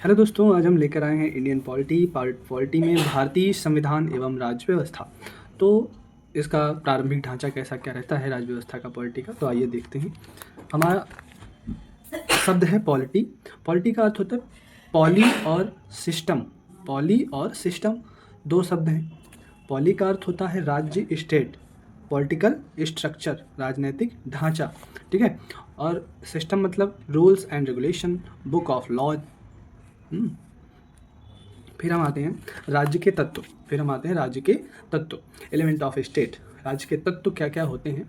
Hello दोस्तों, आज हम लेकर आए हैं इंडियन पॉलिटी में भारतीय संविधान एवं राज्य व्यवस्था। तो इसका प्रारंभिक ढांचा कैसा क्या रहता है राज्य व्यवस्था का, पॉलिटी का, तो आइए देखते हैं। हमारा शब्द है पॉलिटी। पॉलिटी का अर्थ होता है पॉली और सिस्टम। पॉली और सिस्टम दो शब्द हैं। पॉली का अर्थ होता है राज्य, स्टेट, पॉलिटिकल स्ट्रक्चर, राजनीतिक ढांचा, ठीक है। और सिस्टम मतलब rules and regulation, book of law. फिर हम आते हैं राज्य के तत्व। Element of state. राज्य के तत्व क्या क्या होते हैं,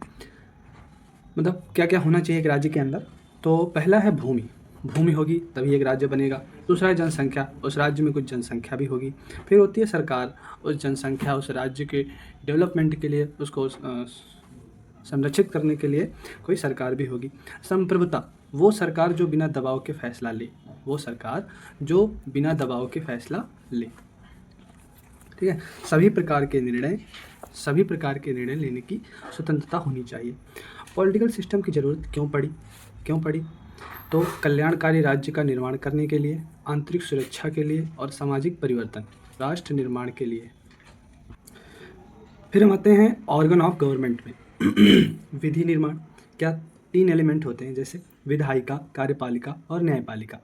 मतलब क्या क्या होना चाहिए एक राज्य के अंदर। तो पहला है भूमि। भूमि होगी तभी एक राज्य बनेगा। दूसरा है जनसंख्या, उस राज्य में कुछ जनसंख्या भी होगी। फिर होती है सरकार, उस जनसंख्या उस राज्य के डेवलपमेंट के लिए, उसको संरक्षित करने के लिए कोई सरकार भी होगी। संप्रभुता, वो सरकार जो बिना दबाव के फैसला ले, ठीक है। सभी प्रकार के निर्णय लेने की स्वतंत्रता होनी चाहिए। पॉलिटिकल सिस्टम की ज़रूरत क्यों पड़ी? तो कल्याणकारी राज्य का निर्माण करने के लिए, आंतरिक सुरक्षा के लिए और सामाजिक परिवर्तन, राष्ट्र निर्माण के लिए। फिर हम आते हैं ऑर्गन ऑफ गवर्नमेंट में। विधि निर्माण। क्या 3 एलिमेंट होते हैं, जैसे विधायिका, कार्यपालिका और न्यायपालिका।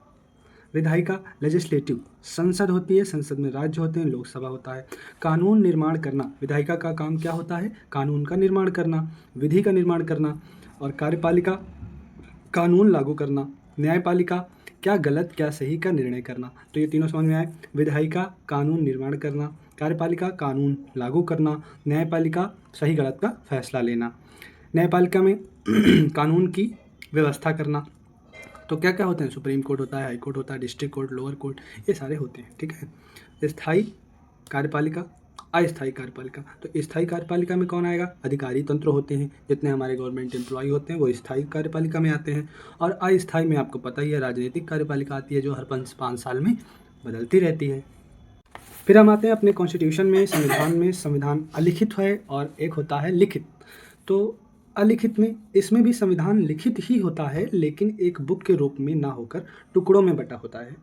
विधायिका लेजिस्लेटिव, संसद होती है, संसद में राज्य होते हैं, लोकसभा होता है। कानून निर्माण करना, विधायिका का काम क्या होता है? कानून का निर्माण करना, विधि का निर्माण करना। और कार्यपालिका कानून लागू करना। न्यायपालिका क्या गलत क्या सही का निर्णय करना। तो ये तीनों समझ में आए। विधायिका कानून निर्माण करना, कार्यपालिका कानून लागू करना, न्यायपालिका सही गलत का फैसला लेना। न्यायपालिका में कानून की व्यवस्था करना। तो क्या क्या होते हैं? सुप्रीम कोर्ट होता है, हाई कोर्ट होता है, डिस्ट्रिक्ट कोर्ट, लोअर कोर्ट, ये सारे होते हैं, ठीक है। स्थायी कार्यपालिका, अस्थायी कार्यपालिका। तो स्थायी कार्यपालिका में कौन आएगा? अधिकारी तंत्र होते हैं, जितने हमारे गवर्नमेंट एम्प्लॉय होते हैं वो स्थायी कार्यपालिका में आते हैं। और अस्थायी में आपको पता ही है, राजनीतिक कार्यपालिका आती है, जो हर 5 साल में बदलती रहती है। फिर हम आते हैं अपने कॉन्स्टिट्यूशन में, संविधान में। संविधान अलिखित है और एक होता है लिखित। तो अलिखित में, इसमें भी संविधान लिखित ही होता है, लेकिन एक बुक के रूप में ना होकर टुकड़ों में बटा होता है।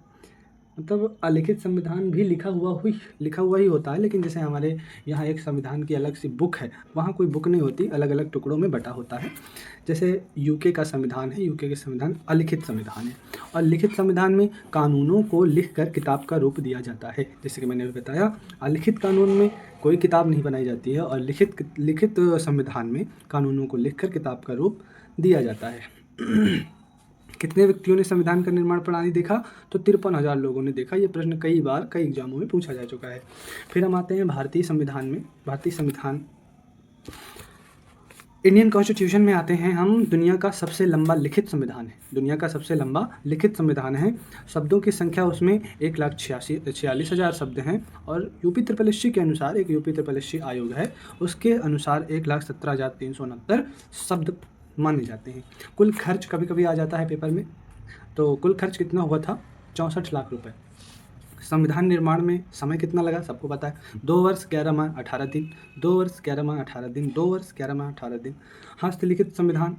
मतलब अलिखित संविधान भी लिखा हुआ ही होता है, लेकिन जैसे हमारे यहाँ एक संविधान की अलग सी बुक है, वहाँ कोई बुक नहीं होती, अलग अलग टुकड़ों में बटा होता है। जैसे यूके का संविधान है, यूके का संविधान अलिखित संविधान है। और लिखित संविधान में कानूनों को लिखकर किताब का रूप दिया जाता है। जैसे कि मैंने अभी बताया, अलिखित कानून में कोई किताब नहीं बनाई जाती है, और लिखित संविधान में कानूनों को लिखकर किताब का रूप दिया जाता है। कितने व्यक्तियों ने संविधान का निर्माण प्रणाली देखा? तो 53,000 लोगों ने देखा। ये प्रश्न कई बार कई एग्जामों में पूछा जा चुका है। फिर हम आते हैं भारतीय संविधान में। भारतीय संविधान, इंडियन कॉन्स्टिट्यूशन में आते हैं हम। दुनिया का सबसे लंबा लिखित संविधान है। शब्दों की संख्या उसमें 1,46,000 शब्द हैं। और यूपी ट्रिपल एससी के अनुसार, एक यूपी ट्रिपल एससी आयोग है, उसके अनुसार 1,17,369 शब्द माने जाते हैं। कुल खर्च कभी कभी आ जाता है पेपर में, तो कुल खर्च कितना हुआ था? 64 लाख रुपए। संविधान निर्माण में समय कितना लगा? सबको पता है, 2 वर्ष 11 माह 18 दिन, 2 वर्ष 11 माह 18 दिन, 2 वर्ष 11 माह 18 दिन। हस्तलिखित संविधान,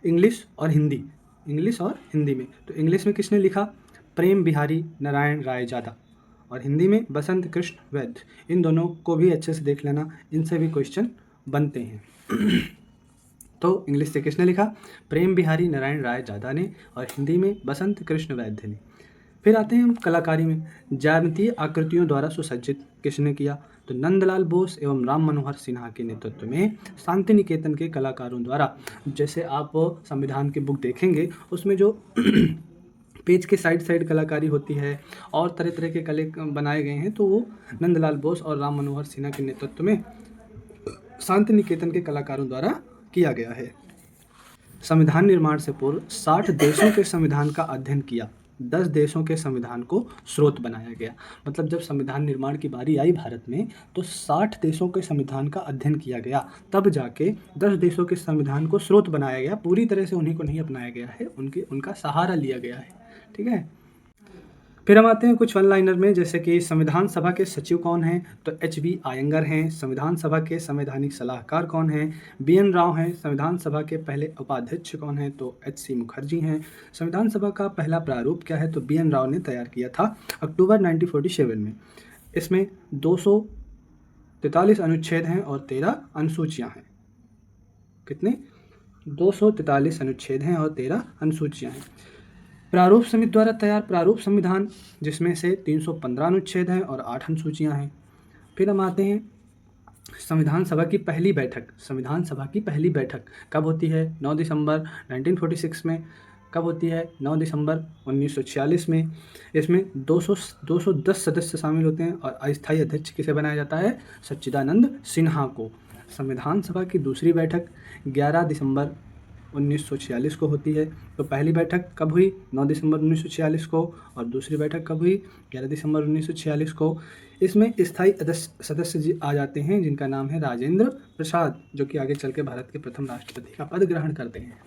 इंग्लिश और हिंदी में। तो इंग्लिश में किसने लिखा? प्रेम बिहारी नारायण राय जादा। और हिंदी में बसंत कृष्ण वैद्य। इन दोनों को भी अच्छे से देख लेना, इनसे भी क्वेश्चन बनते हैं। तो इंग्लिश से किसने लिखा? प्रेम बिहारी नारायण राय जादा ने, और हिंदी में बसंत कृष्ण वैद्य ने। फिर आते हैं हम कलाकारी में। ज्यामितीय आकृतियों द्वारा सुसज्जित किसने किया? तो नंदलाल बोस एवं राम मनोहर सिन्हा के नेतृत्व में शांति निकेतन के कलाकारों द्वारा। जैसे आप संविधान की बुक देखेंगे, उसमें जो पेज के साइड कलाकारी होती है और तरह तरह के कले बनाए गए हैं, तो वो नंदलाल बोस और राम मनोहर सिन्हा के नेतृत्व में शांति निकेतन के कलाकारों द्वारा किया गया है। संविधान निर्माण से पूर्व 60 देशों के संविधान का अध्ययन किया। 10 देशों के संविधान को स्रोत बनाया गया। मतलब जब संविधान निर्माण की बारी आई भारत में, तो 60 देशों के संविधान का अध्ययन किया गया, तब जाके 10 देशों के संविधान को स्रोत बनाया गया। पूरी तरह से उन्हीं को नहीं अपनाया गया है, उनका सहारा लिया गया है, ठीक है। फिर हम आते हैं कुछ वन लाइनर में, जैसे कि संविधान सभा के सचिव कौन हैं, तो HB आयंगर हैं। संविधान सभा के संवैधानिक सलाहकार कौन हैं, BN राव हैं। संविधान सभा के पहले उपाध्यक्ष कौन हैं, तो HC मुखर्जी हैं। संविधान सभा का पहला प्रारूप क्या है, तो BN राव ने तैयार किया था अक्टूबर 1947 में। इसमें 243 अनुच्छेद हैं और 13 अनुसूचियाँ हैं। कितने? 243 अनुच्छेद हैं और 13 अनुसूचियाँ हैं। प्रारूप समिति द्वारा तैयार प्रारूप संविधान, जिसमें से 315 अनुच्छेद हैं और 8 अनुसूचियाँ हैं। फिर हम आते हैं संविधान सभा की पहली बैठक। संविधान सभा की पहली बैठक कब होती है? 9 दिसंबर 1946 में। कब होती है? 9 दिसंबर 1946 में। इसमें 210 सदस्य शामिल होते हैं और अस्थायी अध्यक्ष किसे बनाया जाता है? सच्चिदानंद सिन्हा को। संविधान सभा की दूसरी बैठक 11 दिसंबर 1946 को होती है। तो पहली बैठक कब हुई? 9 दिसंबर 1946 को। और दूसरी बैठक कब हुई? 11 दिसंबर 1946 को। इसमें स्थायी सदस्य आ जाते हैं जिनका नाम है राजेंद्र प्रसाद, जो कि आगे चल के भारत के प्रथम राष्ट्रपति का पद ग्रहण करते हैं।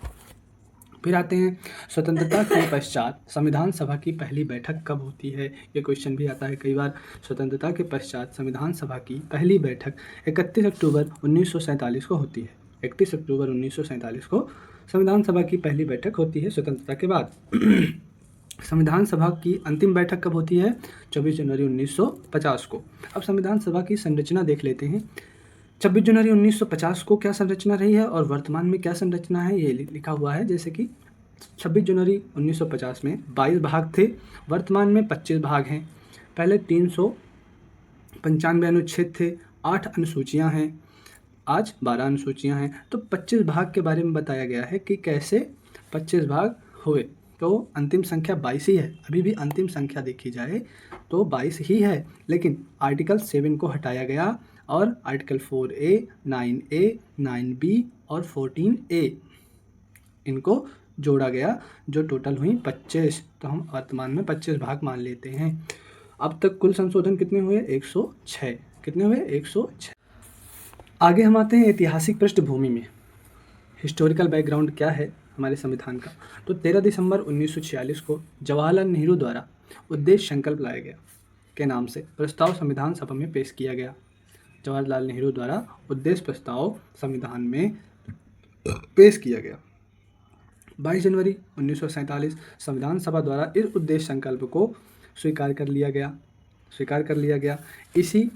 फिर आते हैं स्वतंत्रता के पश्चात संविधान सभा की पहली बैठक कब होती है? ये क्वेश्चन भी आता है कई बार। स्वतंत्रता के पश्चात संविधान सभा की पहली बैठक 31 अक्टूबर 1947 को होती है। 31 अक्टूबर 1947 को संविधान सभा की पहली बैठक होती है स्वतंत्रता के बाद। संविधान सभा की अंतिम बैठक कब होती है? 24 जनवरी 1950 को। अब संविधान सभा की संरचना देख लेते हैं। 26 जनवरी 1950 को क्या संरचना रही है और वर्तमान में क्या संरचना है, ये लिखा हुआ है। जैसे कि 26 जनवरी 1950 में 22 भाग थे, वर्तमान में 25 भाग हैं। पहले 395 अनुच्छेद थे, 8 अनुसूचियां हैं, आज 12 अनुसूचियां हैं। तो 25 भाग के बारे में बताया गया है कि कैसे 25 भाग हुए। तो अंतिम संख्या 22 ही है। अभी भी अंतिम संख्या देखी जाए तो 22 ही है, लेकिन आर्टिकल 7 को हटाया गया और आर्टिकल 4A, 9A, 9B और 14A इनको जोड़ा गया, जो टोटल हुई 25। तो हम वर्तमान में 25 भाग मान लेते हैं। अब तक कुल संशोधन कितने हुए? 106। कितने हुए? 106। आगे हम आते हैं ऐतिहासिक पृष्ठभूमि में। हिस्टोरिकल बैकग्राउंड क्या है हमारे संविधान का? तो 13 दिसंबर 1946 को जवाहरलाल नेहरू द्वारा उद्देश्य संकल्प लाया गया के नाम से प्रस्ताव संविधान सभा में पेश किया गया। जवाहरलाल नेहरू द्वारा उद्देश्य प्रस्ताव संविधान में पेश किया गया। 22 जनवरी 1947 संविधान सभा द्वारा इस उद्देश्य संकल्प को स्वीकार कर लिया गया। इसी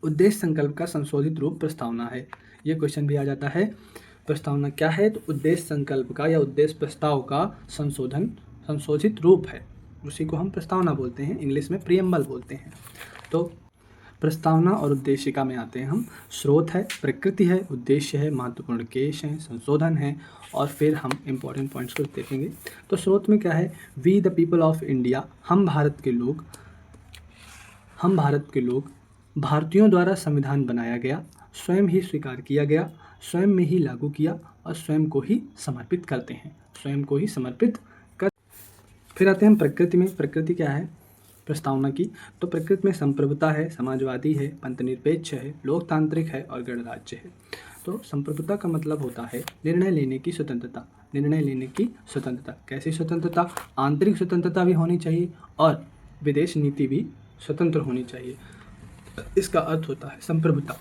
उद्देश्य संकल्प का संशोधित रूप प्रस्तावना है। ये क्वेश्चन भी आ जाता है, प्रस्तावना क्या है? तो उद्देश्य संकल्प का या उद्देश्य प्रस्ताव का संशोधित रूप है, उसी को हम प्रस्तावना बोलते हैं, इंग्लिश में प्रीएम्बल बोलते हैं। तो प्रस्तावना और उद्देशिका में आते हैं हम। स्रोत है, प्रकृति है, उद्देश्य है, महत्वपूर्ण केस हैं, संशोधन है, और फिर हम इम्पोर्टेंट पॉइंट्स को देखेंगे। तो स्रोत में क्या है? We the people of India, हम भारत के लोग भारतीयों द्वारा संविधान बनाया गया, स्वयं ही स्वीकार किया गया, स्वयं में ही लागू किया और स्वयं को ही समर्पित करते हैं, फिर आते हैं हम प्रकृति में। प्रकृति क्या है प्रस्तावना की? तो प्रकृति में संप्रभुता है, समाजवादी है, पंथनिरपेक्ष है, लोकतांत्रिक है और गणराज्य है। तो संप्रभुता का मतलब होता है निर्णय लेने की स्वतंत्रता। कैसी स्वतंत्रता? आंतरिक स्वतंत्रता भी होनी चाहिए और विदेश नीति भी स्वतंत्र होनी चाहिए। इसका अर्थ होता है संप्रभुता,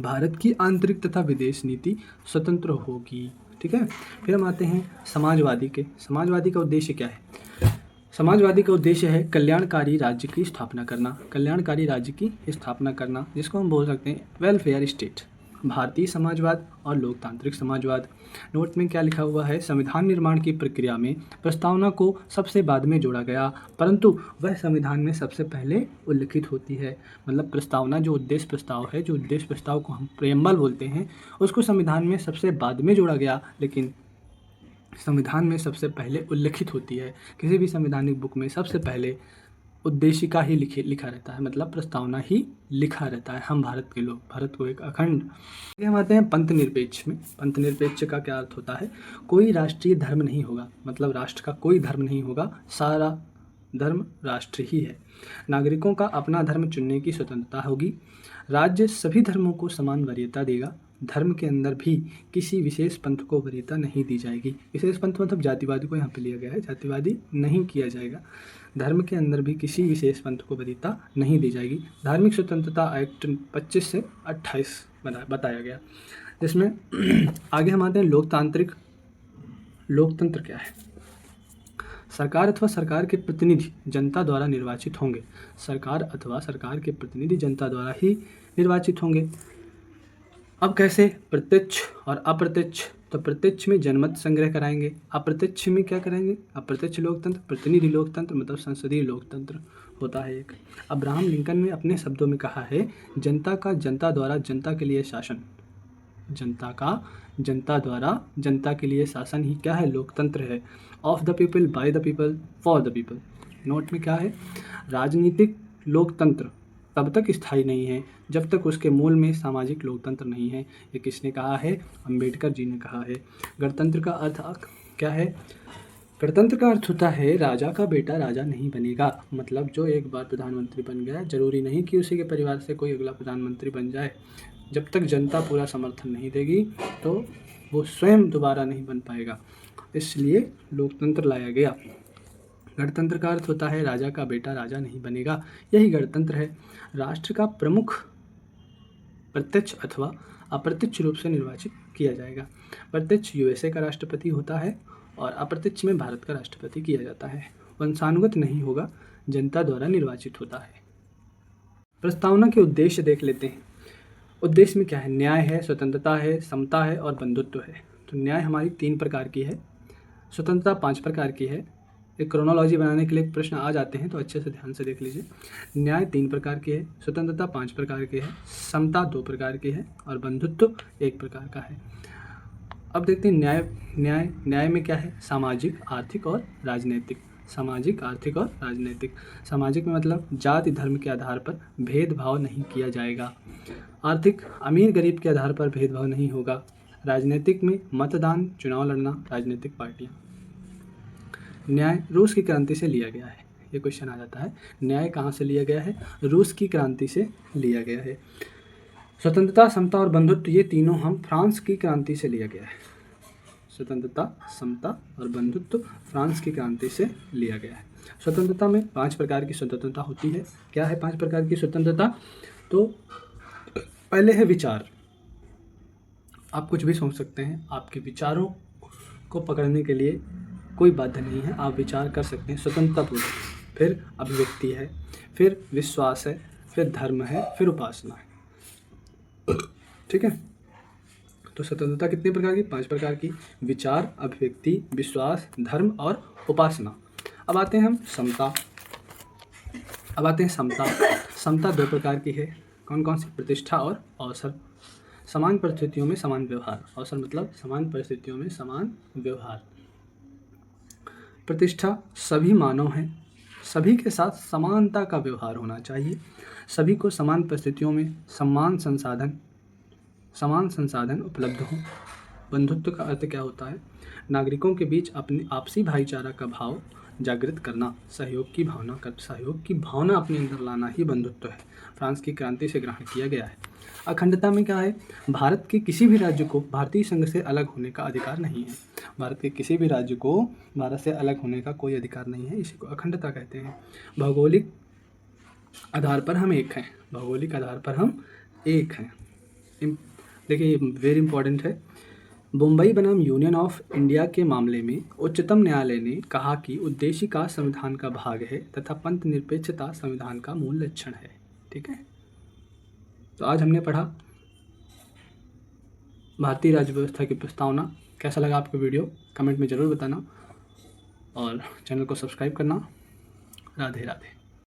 भारत की आंतरिक तथा विदेश नीति स्वतंत्र होगी। ठीक है। फिर हम आते हैं समाजवादी का उद्देश्य क्या है? समाजवादी का उद्देश्य है कल्याणकारी राज्य की स्थापना करना, जिसको हम बोल सकते हैं वेलफेयर स्टेट। भारतीय समाजवाद और लोकतांत्रिक समाजवाद। नोट में क्या लिखा हुआ है? संविधान निर्माण की प्रक्रिया में प्रस्तावना को सबसे बाद में जोड़ा गया, परंतु वह संविधान में सबसे पहले उल्लिखित होती है। मतलब प्रस्तावना जो उद्देश्य प्रस्ताव को हम प्रेम्बल बोलते हैं, उसको संविधान में सबसे बाद में जोड़ा गया, लेकिन संविधान में सबसे पहले उल्लिखित होती है। किसी भी संवैधानिक बुक में सबसे पहले उद्देशिका ही लिखा रहता है, मतलब प्रस्तावना ही लिखा रहता है। हम भारत के लोग, भारत को एक अखंड। हम आते हैं पंथनिरपेक्ष में। पंथनिरपेक्ष का क्या अर्थ होता है? कोई राष्ट्रीय धर्म नहीं होगा, मतलब राष्ट्र का कोई धर्म नहीं होगा, सारा धर्म राष्ट्र ही है। नागरिकों का अपना धर्म चुनने की स्वतंत्रता होगी। राज्य सभी धर्मों को समान वरीयता देगा। धर्म के अंदर भी किसी विशेष पंथ को वरीयता नहीं दी जाएगी। विशेष पंथ मतलब जातिवादी को यहाँ पे लिया गया है, जातिवादी नहीं किया जाएगा। धर्म के अंदर भी किसी विशेष पंथ को वरीयता नहीं दी जाएगी। धार्मिक स्वतंत्रता एक्ट 25 से 28 बताया गया, जिसमें आगे हम आते हैं लोकतांत्रिक। लोकतंत्र क्या है? सरकार अथवा सरकार के प्रतिनिधि जनता द्वारा निर्वाचित होंगे। सरकार अथवा सरकार के प्रतिनिधि जनता द्वारा ही निर्वाचित होंगे। अब कैसे? प्रत्यक्ष और अप्रत्यक्ष। तो प्रत्यक्ष में जनमत संग्रह कराएंगे, अप्रत्यक्ष में क्या कराएंगे? अप्रत्यक्ष लोकतंत्र, प्रतिनिधि लोकतंत्र मतलब संसदीय लोकतंत्र होता है एक। अब्राहम लिंकन ने अपने शब्दों में कहा है, जनता का जनता द्वारा जनता के लिए शासन। जनता का जनता द्वारा जनता के लिए शासन ही क्या है? लोकतंत्र है। Of the people, by the people, for the people. Note में क्या है? राजनीतिक लोकतंत्र तब तक स्थायी नहीं है जब तक उसके मूल में सामाजिक लोकतंत्र नहीं है। ये किसने कहा है? अंबेडकर जी ने कहा है। गणतंत्र का अर्थ क्या है? गणतंत्र का अर्थ होता है राजा का बेटा राजा नहीं बनेगा। मतलब जो एक बार प्रधानमंत्री बन गया, जरूरी नहीं कि उसी के परिवार से कोई अगला प्रधानमंत्री बन जाए। जब तक जनता पूरा समर्थन नहीं देगी तो वो स्वयं दोबारा नहीं बन पाएगा, इसलिए लोकतंत्र लाया गया। गणतंत्र का अर्थ होता है राजा का बेटा राजा नहीं बनेगा, यही गणतंत्र है। राष्ट्र का प्रमुख प्रत्यक्ष अथवा अप्रत्यक्ष रूप से निर्वाचित किया जाएगा। प्रत्यक्ष यूएसए का राष्ट्रपति होता है और अप्रत्यक्ष में भारत का राष्ट्रपति किया जाता है। वंशानुगत नहीं होगा, जनता द्वारा निर्वाचित होता है। प्रस्तावना के उद्देश्य देख लेते हैं। उद्देश्य में क्या है? न्याय है, स्वतंत्रता है, समता है और बंधुत्व है। तो न्याय हमारी 3 प्रकार की है, स्वतंत्रता 5 प्रकार की है। एक क्रोनोलॉजी बनाने के लिए प्रश्न आ जाते हैं तो अच्छे से ध्यान से देख लीजिए। न्याय 3 प्रकार की है, स्वतंत्रता 5 प्रकार की है, समता 2 प्रकार की है और बंधुत्व 1 प्रकार का है। अब देखते हैं न्याय में क्या है? सामाजिक, आर्थिक और राजनीतिक। सामाजिक, आर्थिक और राजनीतिक। सामाजिक में मतलब जाति धर्म के आधार पर भेदभाव नहीं किया जाएगा। आर्थिक, अमीर गरीब के आधार पर भेदभाव नहीं होगा। राजनीतिक में मतदान, चुनाव लड़ना, राजनीतिक पार्टियां। न्याय रूस की क्रांति से लिया गया है। ये क्वेश्चन आ जाता है, न्याय कहाँ से लिया गया है? रूस की क्रांति से लिया गया है। स्वतंत्रता, समता और बंधुत्व ये तीनों हम फ्रांस की क्रांति से लिया गया है। स्वतंत्रता, समता और बंधुत्व फ्रांस की क्रांति से लिया गया है। स्वतंत्रता में 5 प्रकार की स्वतंत्रता होती है। क्या है 5 प्रकार की स्वतंत्रता? तो पहले है विचार। आप कुछ भी सोच सकते हैं, आपके विचारों को पकड़ने के लिए कोई बाध्य नहीं है, आप विचार कर सकते हैं स्वतंत्रतापूर्वक। फिर अभिव्यक्ति है, फिर विश्वास है, फिर धर्म है, फिर उपासना है। ठीक है, तो स्वतंत्रता कितने प्रकार की? 5 प्रकार की। विचार, अभिव्यक्ति, विश्वास, धर्म और उपासना। अब आते हैं हम समता। समता 2 प्रकार की है। कौन कौन सी? प्रतिष्ठा और अवसर। समान परिस्थितियों में समान व्यवहार। अवसर मतलब समान परिस्थितियों में समान व्यवहार। प्रतिष्ठा, सभी मानव हैं, सभी के साथ समानता का व्यवहार होना चाहिए, सभी को समान परिस्थितियों में समान संसाधन उपलब्ध हों। बंधुत्व का अर्थ क्या होता है? नागरिकों के बीच अपनी आपसी भाईचारा का भाव जागृत करना, सहयोग की भावना अपने अंदर लाना ही बंधुत्व है। फ्रांस की क्रांति से ग्रहण किया गया है। अखंडता में क्या है? भारत के किसी भी राज्य को भारतीय संघ से अलग होने का अधिकार नहीं है। भारत के किसी भी राज्य को भारत से अलग होने का कोई अधिकार नहीं है, इसी को अखंडता कहते हैं। भौगोलिक आधार पर हम एक हैं। भौगोलिक आधार पर हम एक हैं। देखिए, ये वेरी इंपॉर्टेंट है। मुंबई बनाम यूनियन ऑफ इंडिया के मामले में उच्चतम न्यायालय ने कहा कि उद्देशिका संविधान का भाग है तथा पंथ निरपेक्षता संविधान का मूल लक्षण है। ठीक है, तो आज हमने पढ़ा भारतीय राज्य व्यवस्था की प्रस्तावना। कैसा लगा आपको वीडियो? कमेंट में ज़रूर बताना और चैनल को सब्सक्राइब करना। राधे राधे।